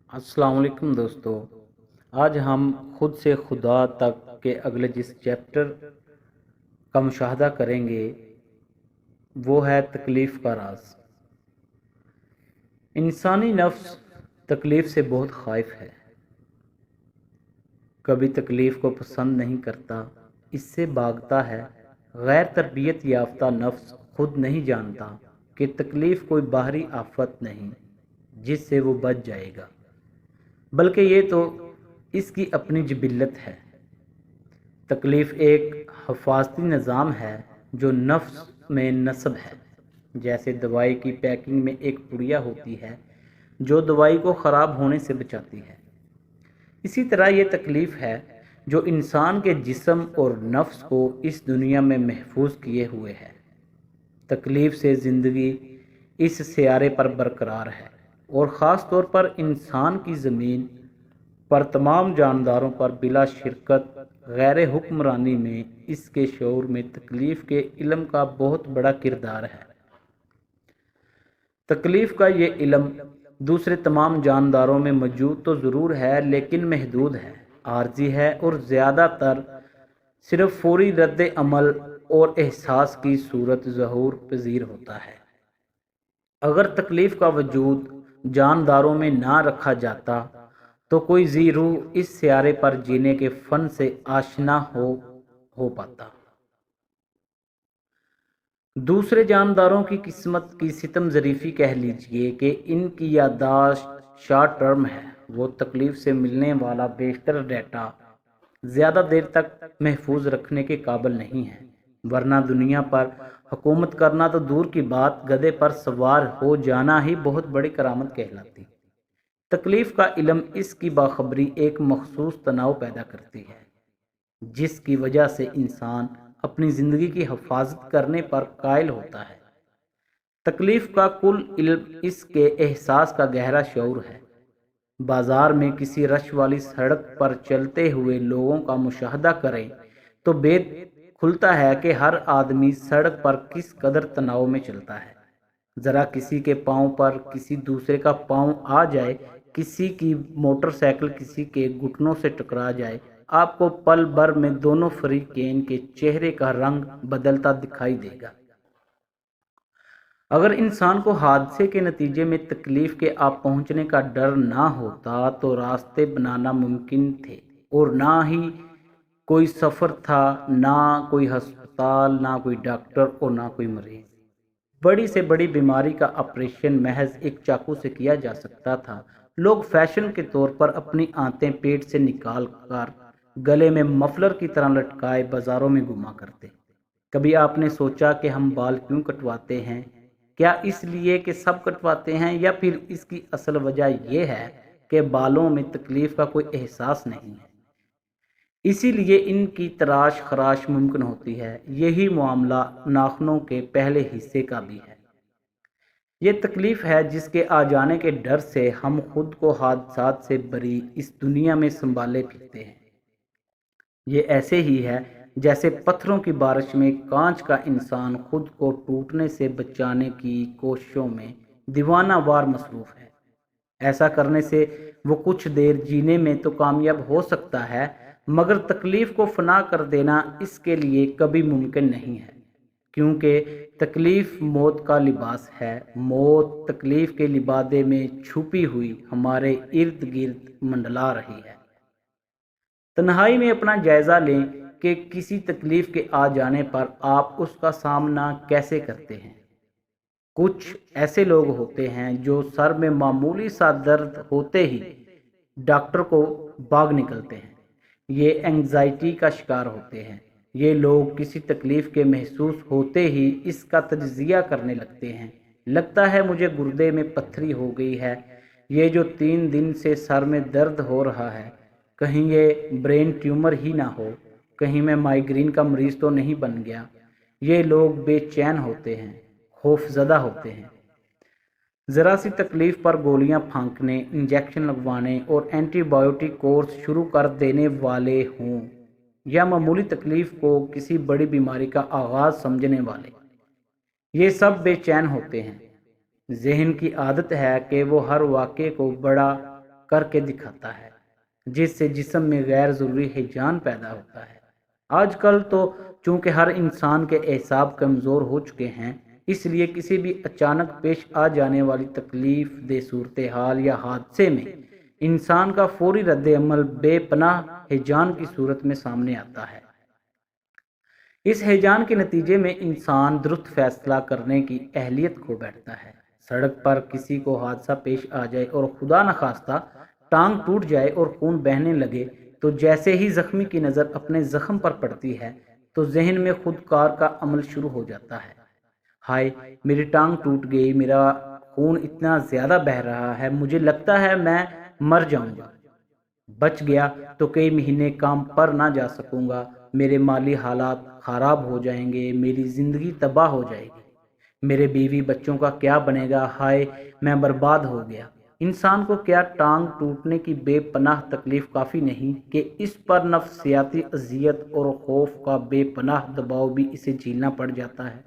السلام علیکم دوستو، آج ہم خود سے خدا تک کے اگلے جس چیپٹر کا مشاہدہ کریں گے وہ ہے تکلیف کا راز۔ انسانی نفس تکلیف سے بہت خائف ہے، کبھی تکلیف کو پسند نہیں کرتا، اس سے بھاگتا ہے۔ غیر تربیت یافتہ نفس خود نہیں جانتا کہ تکلیف کوئی باہری آفت نہیں جس سے وہ بچ جائے گا، بلکہ یہ تو اس کی اپنی جبلت ہے۔ تکلیف ایک حفاظتی نظام ہے جو نفس میں نصب ہے، جیسے دوائی کی پیکنگ میں ایک پڑیا ہوتی ہے جو دوائی کو خراب ہونے سے بچاتی ہے، اسی طرح یہ تکلیف ہے جو انسان کے جسم اور نفس کو اس دنیا میں محفوظ کیے ہوئے ہے۔ تکلیف سے زندگی اس سیارے پر برقرار ہے، اور خاص طور پر انسان کی زمین پر تمام جانداروں پر بلا شرکت غیر حکمرانی میں اس کے شعور میں تکلیف کے علم کا بہت بڑا کردار ہے۔ تکلیف کا یہ علم دوسرے تمام جانداروں میں موجود تو ضرور ہے، لیکن محدود ہے، عارضی ہے، اور زیادہ تر صرف فوری رد عمل اور احساس کی صورت ظہور پذیر ہوتا ہے۔ اگر تکلیف کا وجود جانداروں میں نہ رکھا جاتا تو کوئی ذی روح اس سیارے پر جینے کے فن سے آشنا ہو پاتا۔ دوسرے جانداروں کی قسمت کی ستم ظریفی کہہ لیجئے کہ ان کی یادداشت شارٹ ٹرم ہے، وہ تکلیف سے ملنے والا بیشتر ڈیٹا زیادہ دیر تک محفوظ رکھنے کے قابل نہیں ہے، ورنہ دنیا پر حکومت کرنا تو دور کی بات، گدھے پر سوار ہو جانا ہی بہت بڑی کرامت کہلاتی۔ تکلیف کا علم اس کی باخبری ایک مخصوص تناؤ پیدا کرتی ہے، جس کی وجہ سے انسان اپنی زندگی کی حفاظت کرنے پر قائل ہوتا ہے۔ تکلیف کا کل علم اس کے احساس کا گہرا شعور ہے۔ بازار میں کسی رش والی سڑک پر چلتے ہوئے لوگوں کا مشاہدہ کریں تو بید کھلتا ہے کہ ہر آدمی سڑک پر کس قدر تناؤ میں چلتا ہے۔ ذرا کسی کے پاؤں پر کسی دوسرے کا پاؤں آ جائے، کسی کی موٹر سائیکل کسی کے گھٹنوں سے ٹکرا جائے، آپ کو پل بھر میں دونوں فریقین کے چہرے کا رنگ بدلتا دکھائی دے گا۔ اگر انسان کو حادثے کے نتیجے میں تکلیف کے آ پہنچنے کا ڈر نہ ہوتا تو راستے بنانا ممکن تھے، اور نہ ہی کوئی سفر تھا، نہ کوئی ہسپتال، نہ کوئی ڈاکٹر، اور نہ کوئی مریض۔ بڑی سے بڑی بیماری کا آپریشن محض ایک چاقو سے کیا جا سکتا تھا۔ لوگ فیشن کے طور پر اپنی آنتیں پیٹ سے نکال کر گلے میں مفلر کی طرح لٹکائے بازاروں میں گھوما کرتے۔ کبھی آپ نے سوچا کہ ہم بال کیوں کٹواتے ہیں؟ کیا اس لیے کہ سب کٹواتے ہیں، یا پھر اس کی اصل وجہ یہ ہے کہ بالوں میں تکلیف کا کوئی احساس نہیں ہے، اسی لیے ان کی تراش خراش ممکن ہوتی ہے؟ یہی معاملہ ناخنوں کے پہلے حصے کا بھی ہے۔ یہ تکلیف ہے جس کے آ جانے کے ڈر سے ہم خود کو حادثات سے بری اس دنیا میں سنبھالے پھرتے ہیں۔ یہ ایسے ہی ہے جیسے پتھروں کی بارش میں کانچ کا انسان خود کو ٹوٹنے سے بچانے کی کوششوں میں دیوانہ وار مصروف ہے۔ ایسا کرنے سے وہ کچھ دیر جینے میں تو کامیاب ہو سکتا ہے، مگر تکلیف کو فنا کر دینا اس کے لیے کبھی ممکن نہیں ہے، کیونکہ تکلیف موت کا لباس ہے۔ موت تکلیف کے لبادے میں چھپی ہوئی ہمارے ارد گرد منڈلا رہی ہے۔ تنہائی میں اپنا جائزہ لیں کہ کسی تکلیف کے آ جانے پر آپ اس کا سامنا کیسے کرتے ہیں۔ کچھ ایسے لوگ ہوتے ہیں جو سر میں معمولی سا درد ہوتے ہی ڈاکٹر کو بھاگ نکلتے ہیں۔ یہ اینگزائٹی کا شکار ہوتے ہیں۔ یہ لوگ کسی تکلیف کے محسوس ہوتے ہی اس کا تجزیہ کرنے لگتے ہیں۔ لگتا ہے مجھے گردے میں پتھری ہو گئی ہے، یہ جو 3 دن سے سر میں درد ہو رہا ہے، کہیں یہ برین ٹیومر ہی نہ ہو، کہیں میں مائیگرین کا مریض تو نہیں بن گیا۔ یہ لوگ بے چین ہوتے ہیں، خوف زدہ ہوتے ہیں۔ ذرا سی تکلیف پر گولیاں پھانکنے، انجیکشن لگوانے اور اینٹی بایوٹک کورس شروع کر دینے والے ہوں، یا معمولی تکلیف کو کسی بڑی بیماری کا آغاز سمجھنے والے، یہ سب بے چین ہوتے ہیں۔ ذہن کی عادت ہے کہ وہ ہر واقعے کو بڑا کر کے دکھاتا ہے، جس سے جسم میں غیر ضروری ہیجان پیدا ہوتا ہے۔ آج کل تو چونکہ ہر انسان کے اعصاب کمزور ہو چکے ہیں، اس لیے کسی بھی اچانک پیش آ جانے والی تکلیف دہ صورتحال یا حادثے میں انسان کا فوری رد عمل بے پناہ ہیجان کی صورت میں سامنے آتا ہے۔ اس ہیجان کے نتیجے میں انسان درست فیصلہ کرنے کی اہلیت کھو بیٹھتا ہے۔ سڑک پر کسی کو حادثہ پیش آ جائے اور خدا نخواستہ ٹانگ ٹوٹ جائے اور خون بہنے لگے تو جیسے ہی زخمی کی نظر اپنے زخم پر پڑتی ہے تو ذہن میں خود کار کا عمل شروع ہو جاتا ہے۔ ہائے، میری ٹانگ ٹوٹ گئی، میرا خون اتنا زیادہ بہہ رہا ہے، مجھے لگتا ہے میں مر جاؤں گا۔ بچ گیا تو کئی مہینے کام پر نہ جا سکوں گا، میرے مالی حالات خراب ہو جائیں گے، میری زندگی تباہ ہو جائے گی، میرے بیوی بچوں کا کیا بنے گا، ہائے میں برباد ہو گیا۔ انسان کو کیا ٹانگ ٹوٹنے کی بے پناہ تکلیف کافی نہیں کہ اس پر نفسیاتی اذیت اور خوف کا بے پناہ دباؤ بھی اسے جھیلنا پڑ جاتا ہے،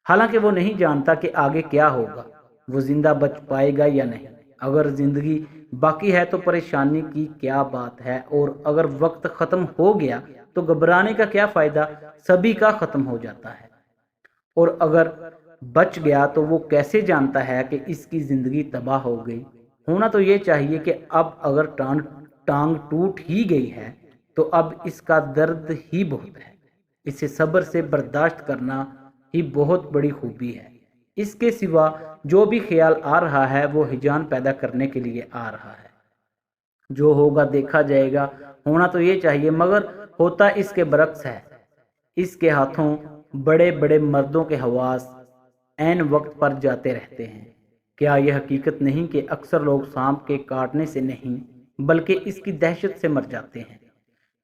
حالانکہ وہ نہیں جانتا کہ آگے کیا ہوگا، وہ زندہ بچ پائے گا یا نہیں۔ اگر زندگی باقی ہے تو پریشانی کی کیا بات ہے، اور اگر وقت ختم ہو گیا تو گھبرانے کا کیا فائدہ، سبھی کا ختم ہو جاتا ہے۔ اور اگر بچ گیا تو وہ کیسے جانتا ہے کہ اس کی زندگی تباہ ہو گئی۔ ہونا تو یہ چاہیے کہ اب اگر ٹانگ ٹوٹ ہی گئی ہے تو اب اس کا درد ہی بہت ہے، اسے صبر سے برداشت کرنا ہی بہت بڑی خوبی ہے۔ اس کے سوا جو بھی خیال آ رہا ہے وہ ہیجان پیدا کرنے کے لیے آ رہا ہے۔ جو ہوگا دیکھا جائے گا، ہونا تو یہ چاہیے مگر ہوتا اس کے برعکس ہے۔ اس کے ہاتھوں بڑے بڑے مردوں کے حواس عین وقت پر جاتے رہتے ہیں۔ کیا یہ حقیقت نہیں کہ اکثر لوگ سانپ کے کاٹنے سے نہیں بلکہ اس کی دہشت سے مر جاتے ہیں؟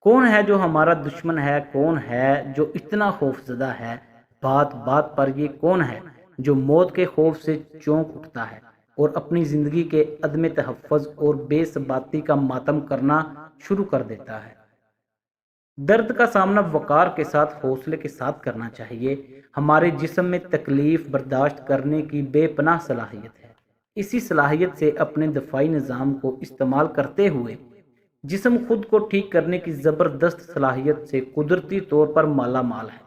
کون ہے جو ہمارا دشمن ہے، کون ہے جو اتنا خوف زدہ ہے؟ بات بات پر یہ کون ہے جو موت کے خوف سے چونک اٹھتا ہے اور اپنی زندگی کے عدم تحفظ اور بے ثباتی کا ماتم کرنا شروع کر دیتا ہے؟ درد کا سامنا وقار کے ساتھ، حوصلے کے ساتھ کرنا چاہیے۔ ہمارے جسم میں تکلیف برداشت کرنے کی بے پناہ صلاحیت ہے۔ اسی صلاحیت سے اپنے دفاعی نظام کو استعمال کرتے ہوئے جسم خود کو ٹھیک کرنے کی زبردست صلاحیت سے قدرتی طور پر مالا مال ہے۔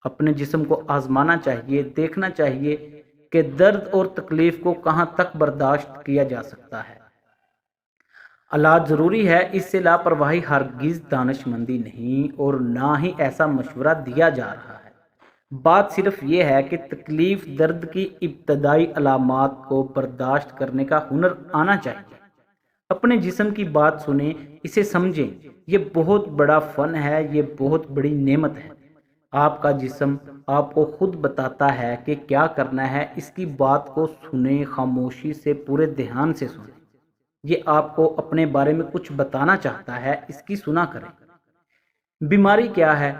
اپنے جسم کو آزمانا چاہیے، دیکھنا چاہیے کہ درد اور تکلیف کو کہاں تک برداشت کیا جا سکتا ہے۔ علاج ضروری ہے، اس سے لاپرواہی ہرگز دانش مندی نہیں، اور نہ ہی ایسا مشورہ دیا جا رہا ہے۔ بات صرف یہ ہے کہ تکلیف درد کی ابتدائی علامات کو برداشت کرنے کا ہنر آنا چاہیے۔ اپنے جسم کی بات سنیں، اسے سمجھیں، یہ بہت بڑا فن ہے، یہ بہت بڑی نعمت ہے۔ آپ کا جسم آپ کو خود بتاتا ہے کہ کیا کرنا ہے، اس کی بات کو سنیں، خاموشی سے، پورے دھیان سے سنیں۔ یہ آپ کو اپنے بارے میں کچھ بتانا چاہتا ہے، اس کی سنا کریں۔ بیماری کیا ہے؟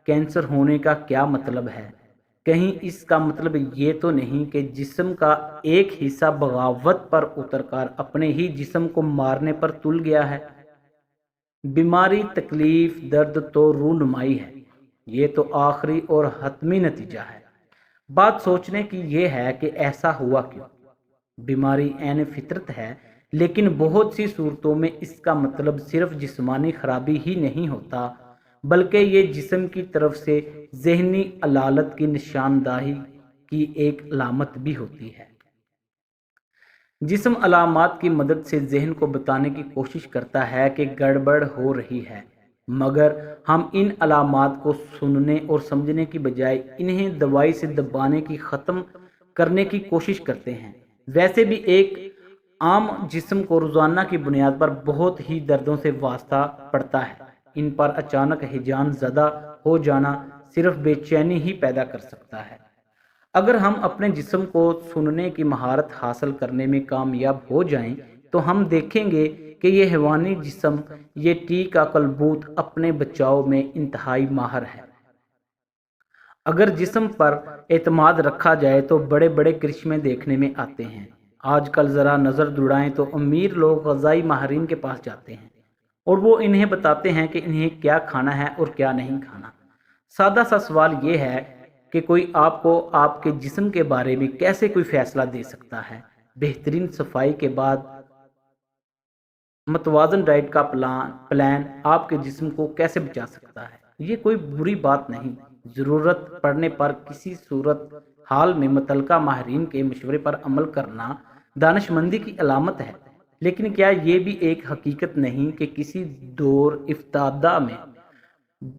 کینسر ہونے کا کیا مطلب ہے؟ کہیں اس کا مطلب یہ تو نہیں کہ جسم کا ایک حصہ بغاوت پر اتر کر اپنے ہی جسم کو مارنے پر تل گیا ہے؟ بیماری، تکلیف، درد تو رونمائی ہے، یہ تو آخری اور حتمی نتیجہ ہے۔ بات سوچنے کی یہ ہے کہ ایسا ہوا کیوں؟ بیماری عین فطرت ہے، لیکن بہت سی صورتوں میں اس کا مطلب صرف جسمانی خرابی ہی نہیں ہوتا، بلکہ یہ جسم کی طرف سے ذہنی علالت کی نشاندہی کی ایک علامت بھی ہوتی ہے۔ جسم علامات کی مدد سے ذہن کو بتانے کی کوشش کرتا ہے کہ گڑبڑ ہو رہی ہے، مگر ہم ان علامات کو سننے اور سمجھنے کی بجائے انہیں دوائی سے دبانے کی، ختم کرنے کی کوشش کرتے ہیں۔ ویسے بھی ایک عام جسم کو روزانہ کی بنیاد پر بہت ہی دردوں سے واسطہ پڑتا ہے۔ ان پر اچانک ہیجان زدہ ہو جانا صرف بے چینی ہی پیدا کر سکتا ہے۔ اگر ہم اپنے جسم کو سننے کی مہارت حاصل کرنے میں کامیاب ہو جائیں تو ہم دیکھیں گے کہ یہ حیوانی جسم، یہ ٹیک کلبوت اپنے بچاؤ میں انتہائی ماہر ہے۔ اگر جسم پر اعتماد رکھا جائے تو بڑے بڑے کرشمے دیکھنے میں آتے ہیں۔ آج کل ذرا نظر دوڑائیں تو امیر لوگ غذائی ماہرین کے پاس جاتے ہیں اور وہ انہیں بتاتے ہیں کہ انہیں کیا کھانا ہے اور کیا نہیں کھانا۔ سادہ سا سوال یہ ہے کہ کوئی آپ کو آپ کے جسم کے بارے میں کیسے کوئی فیصلہ دے سکتا ہے؟ بہترین صفائی کے بعد متوازن ڈائٹ کا پلان آپ کے جسم کو کیسے بچا سکتا ہے؟ یہ کوئی بری بات نہیں۔ ضرورت پڑنے پر کسی صورت حال میں متعلقہ ماہرین کے مشورے پر عمل کرنا دانش مندی کی علامت ہے، لیکن کیا یہ بھی ایک حقیقت نہیں کہ کسی دور افتادہ میں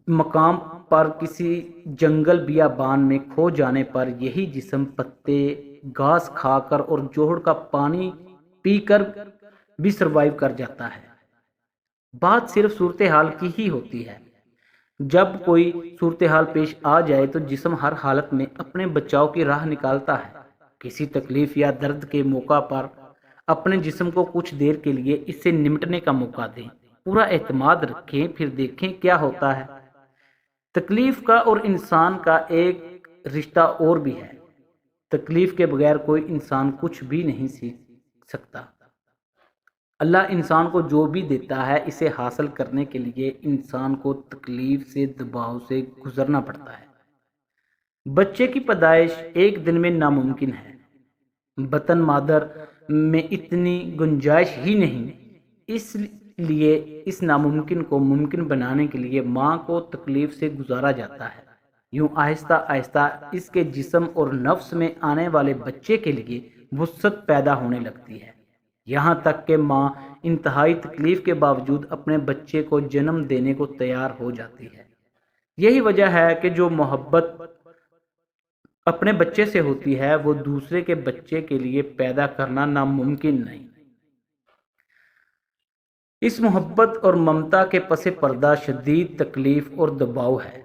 مقام پر کسی جنگل بیابان میں کھو جانے پر یہی جسم پتے گھاس کھا کر اور جوہر کا پانی پی کر بھی سروائیو کر جاتا ہے؟ بات صرف صورتحال کی ہی ہوتی ہے۔ جب کوئی صورتحال پیش آ جائے تو جسم ہر حالت میں اپنے بچاؤ کی راہ نکالتا ہے۔ کسی تکلیف یا درد کے موقع پر اپنے جسم کو کچھ دیر کے لیے اس سے نمٹنے کا موقع دیں، پورا اعتماد رکھیں، پھر دیکھیں کیا ہوتا ہے۔ تکلیف کا اور انسان کا ایک رشتہ اور بھی ہے۔ تکلیف کے بغیر کوئی انسان کچھ بھی نہیں سیکھ سکتا۔ اللہ انسان کو جو بھی دیتا ہے، اسے حاصل کرنے کے لیے انسان کو تکلیف سے، دباؤ سے گزرنا پڑتا ہے۔ بچے کی پیدائش ایک دن میں ناممکن ہے۔ بطن مادر میں اتنی گنجائش ہی نہیں، اس لیے اس ناممکن کو ممکن بنانے کے لیے ماں کو تکلیف سے گزارا جاتا ہے۔ یوں آہستہ آہستہ اس کے جسم اور نفس میں آنے والے بچے کے لیے وسعت پیدا ہونے لگتی ہے، یہاں تک کہ ماں انتہائی تکلیف کے باوجود اپنے بچے کو جنم دینے کو تیار ہو جاتی ہے۔ یہی وجہ ہے کہ جو محبت اپنے بچے سے ہوتی ہے وہ دوسرے کے بچے کے لیے پیدا کرنا ناممکن نہیں۔ اس محبت اور ممتا کے پس پردہ شدید تکلیف اور دباؤ ہے۔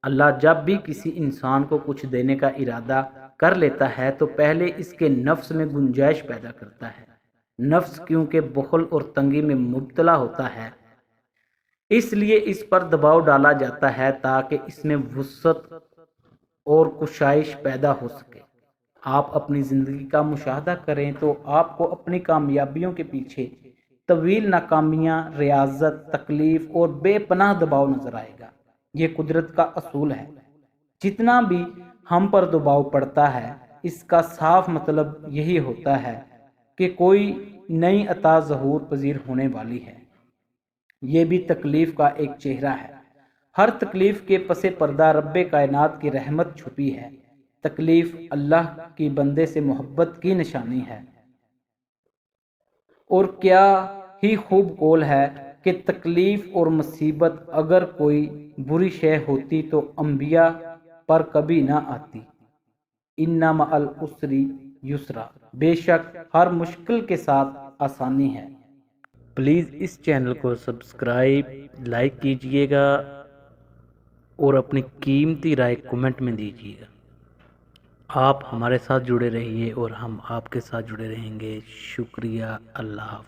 اللہ جب بھی کسی انسان کو کچھ دینے کا ارادہ کر لیتا ہے تو پہلے اس کے نفس میں گنجائش پیدا کرتا ہے۔ نفس کیونکہ بخل اور تنگی میں مبتلا ہوتا ہے، اس لیے اس پر دباؤ ڈالا جاتا ہے تاکہ اس میں وسعت اور کشائش پیدا ہو سکے۔ آپ اپنی زندگی کا مشاہدہ کریں تو آپ کو اپنی کامیابیوں کے پیچھے طویل ناکامیاں، ریاضت، تکلیف اور بے پناہ دباؤ نظر آئے گا۔ یہ قدرت کا اصول ہے۔ جتنا بھی ہم پر دباؤ پڑتا ہے، اس کا صاف مطلب یہی ہوتا ہے کہ کوئی نئی عطا ظہور پذیر ہونے والی ہے۔ یہ بھی تکلیف کا ایک چہرہ ہے۔ ہر تکلیف کے پس پردہ رب کائنات کی رحمت چھپی ہے۔ تکلیف اللہ کی بندے سے محبت کی نشانی ہے۔ اور کیا ہی خوب قول ہے کہ تکلیف اور مصیبت اگر کوئی بری شے ہوتی تو انبیاء پر کبھی نہ آتی۔ ان مع العسر یسرا، بے شک ہر مشکل کے ساتھ آسانی ہے۔ پلیز اس چینل کو سبسکرائب، لائک کیجئے گا اور اپنی قیمتی رائے کمنٹ میں دیجئے گا۔ آپ ہمارے ساتھ جڑے رہیے اور ہم آپ کے ساتھ جڑے رہیں گے۔ شکریہ۔ اللہ حافظ۔